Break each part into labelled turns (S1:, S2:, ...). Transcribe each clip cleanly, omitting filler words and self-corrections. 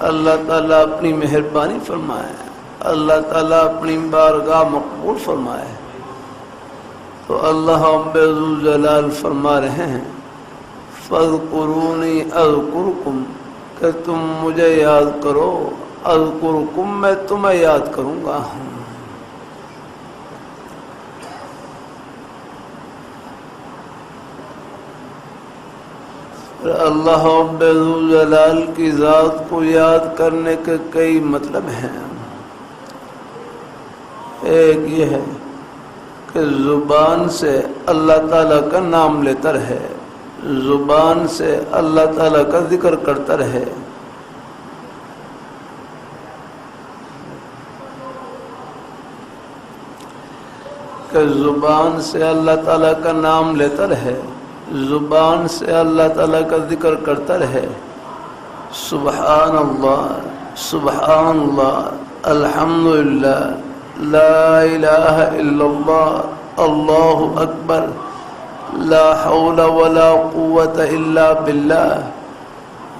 S1: اللہ تعالیٰ اپنی مہربانی فرمائے، اللہ تعالیٰ اپنی بارگاہ مقبول فرمائے۔ تو اللہ رب ذوالجلال فرما رہے ہیں فاذکرونی اذکرکم، کہ تم مجھے یاد کرو، اذکرکم میں تمہیں یاد کروں گا۔ اللہ رب ذوالجلال کی ذات کو یاد کرنے کے کئی مطلب ہیں۔ ایک یہ ہے کہ زبان سے اللہ تعالیٰ کا نام لیتا رہے، زبان سے اللہ تعالیٰ کا ذکر کرتا رہے۔ کہ زبان سے اللہ تعالیٰ کا نام لیتا رہے، زبان سے اللہ تعالیٰ کا ذکر کرتا رہے۔ سبحان اللہ، سبحان اللہ، الحمدللہ، لا الہ الا اللہ، اللہ اکبر، لا حول ولا قوت الا باللہ۔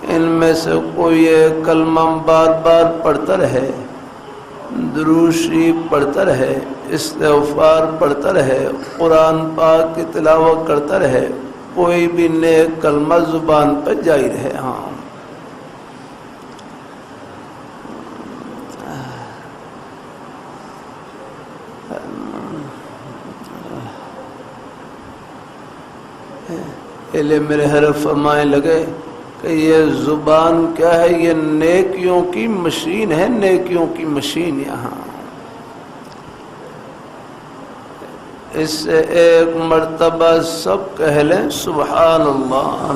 S1: ان میں سے کوئی ایک کلمہ بار بار پڑھتا رہے، درود شریف پڑھتا رہے، استغفار پڑھتا رہے، قرآن پاک کی تلاوت کرتا رہے، کوئی بھی نیک کلمہ زبان پر جاری رہے۔ ہاں میرے حضرت فرمائے لگے کہ یہ زبان کیا ہے؟ یہ نیکیوں کی مشین ہے، نیکیوں کی مشین۔ یہاں اس سے ایک مرتبہ سب کہہ لیں سبحان اللہ۔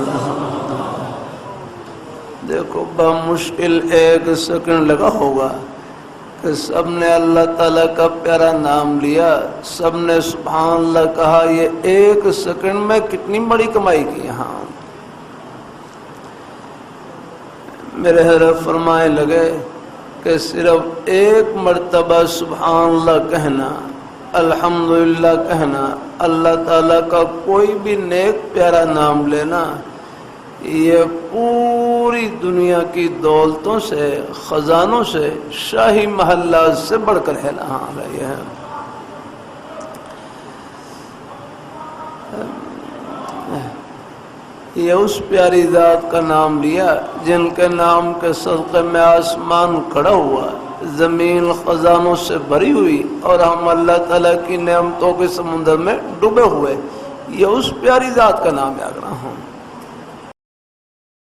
S1: دیکھو بمشکل 1 سیکنڈ لگا ہوگا کہ سب نے اللہ تعالیٰ کا پیارا نام لیا، سب نے سبحان اللہ کہا۔ یہ 1 سیکنڈ میں کتنی بڑی کمائی کی۔ یہاں میرے حضرت فرمائے لگے کہ صرف 1 مرتبہ سبحان اللہ کہنا، الحمدللہ کہنا، اللہ تعالیٰ کا کوئی بھی نیک پیارا نام لینا، یہ پوری دنیا کی دولتوں سے، خزانوں سے، شاہی محلات سے بڑھ کر ہے۔ رہی ہے۔ یہ اس پیاری ذات کا نام لیا جن کے نام کے صدقے میں آسمان کھڑا ہوا، زمین خزانوں سے بھری ہوئی، اور ہم اللہ تعالیٰ کی نعمتوں کے سمندر میں ڈوبے ہوئے۔ یہ اس پیاری ذات کا نام یاد رہا ہوں۔